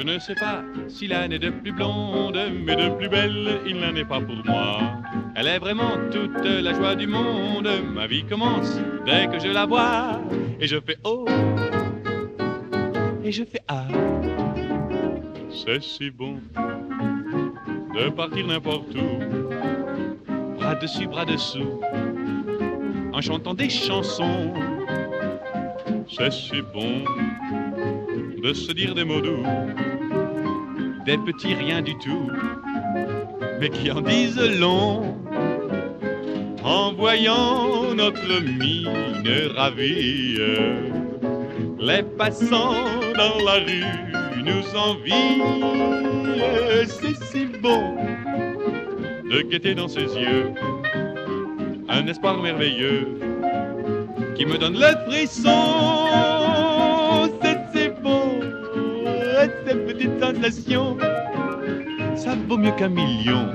Je ne sais pas si l'âne est de plus blonde, mais de plus belle, il n'en est pas pour moi. Elle est vraiment toute la joie du monde. Ma vie commence dès que je la vois. Et je fais oh, et je fais ah. C'est si bon de partir n'importe où, bras dessus, bras dessous, en chantant des chansons. C'est si bon de se dire des mots doux, des petits riens du tout, mais qui en disent long. En voyant notre mine ravie, les passants dans la rue nous envient. C'est si bon de guetter dans ses yeux un espoir merveilleux qui me donne le frisson. C'est si bon, ces petites sensations, ça vaut mieux qu'un million.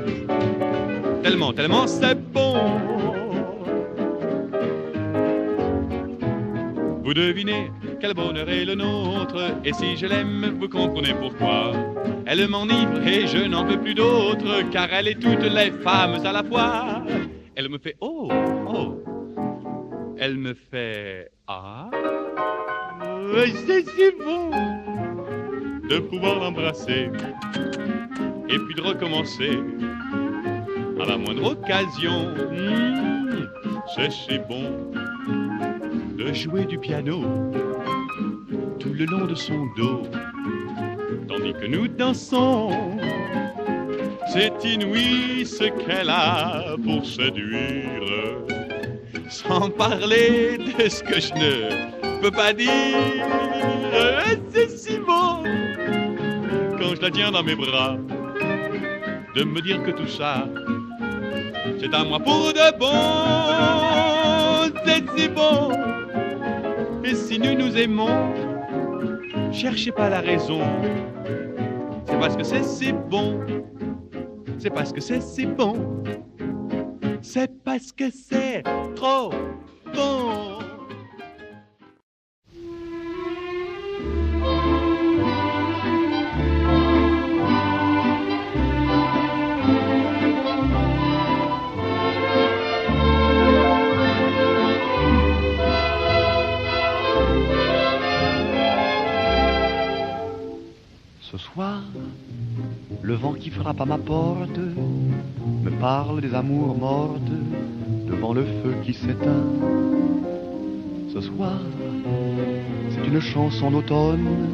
Tellement, tellement c'est bon. Vous devinez quel bonheur est le nôtre, et si je l'aime, vous comprenez pourquoi. Elle m'enivre et je n'en veux plus d'autre, car elle est toutes les femmes à la fois. Elle me fait oh, oh. Elle me fait ah. C'est si bon de pouvoir l'embrasser et puis de recommencer à la moindre occasion. C'est si bon de jouer du piano tout le long de son dos tandis que nous dansons. C'est inouï ce qu'elle a pour séduire, sans parler de ce que je ne peux pas dire. C'est si bon quand je la tiens dans mes bras de me dire que tout ça c'est à moi pour de bon. C'est si bon. Et si nous nous aimons, cherchez pas la raison. C'est parce que c'est si bon. C'est parce que c'est si bon. C'est parce que c'est trop bon. Ce soir, le vent qui frappe à ma porte me parle des amours mortes devant le feu qui s'éteint. Ce soir, c'est une chanson d'automne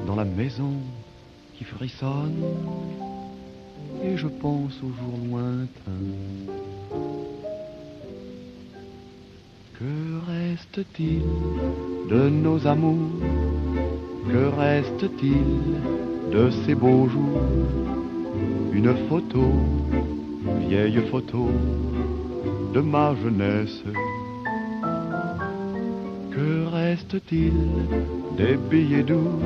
dans la maison qui frissonne, et je pense aux jours lointains. Que reste-t-il de nos amours? Que reste-t-il de ces beaux jours? Une photo, vieille photo de ma jeunesse. Que reste-t-il des billets doux,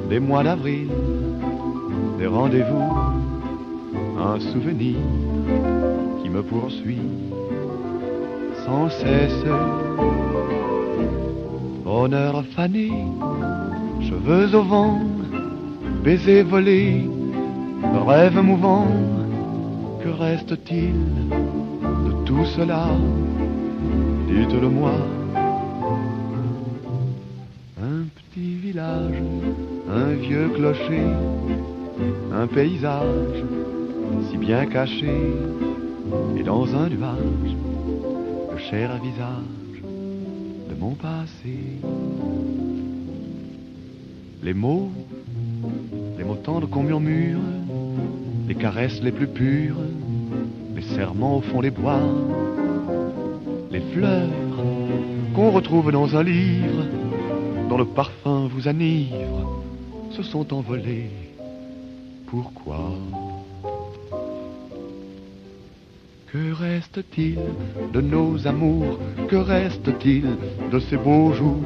des mois d'avril, des rendez-vous? Un souvenir qui me poursuit sans cesse. Honneur fané, cheveux au vent, baisers volés, rêves mouvants. Que reste-t-il de tout cela? Dites-le-moi. Un petit village, un vieux clocher, un paysage si bien caché, et dans un nuage, le cher visage de mon passé. Les mots tendres qu'on murmure, les caresses les plus pures, les serments au fond des bois, les fleurs qu'on retrouve dans un livre, dont le parfum vous enivre, se sont envolés. Pourquoi? Que reste-t-il de nos amours? Que reste-t-il de ces beaux jours?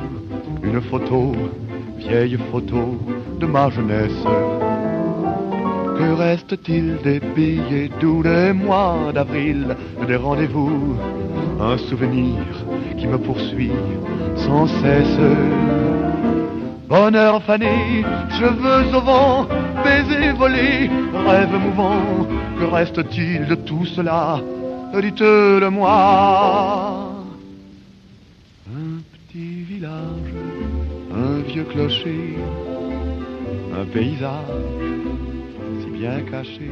Une photo, vieille photo de ma jeunesse. Que reste-t-il des billets doux, des mois d'avril, des rendez-vous? Un souvenir qui me poursuit sans cesse. Bonheur fané, cheveux au vent, baisers volés, rêve mouvant, que reste-t-il de tout cela? Dites-le-moi. Un petit village, un vieux clocher, un paysage si bien caché.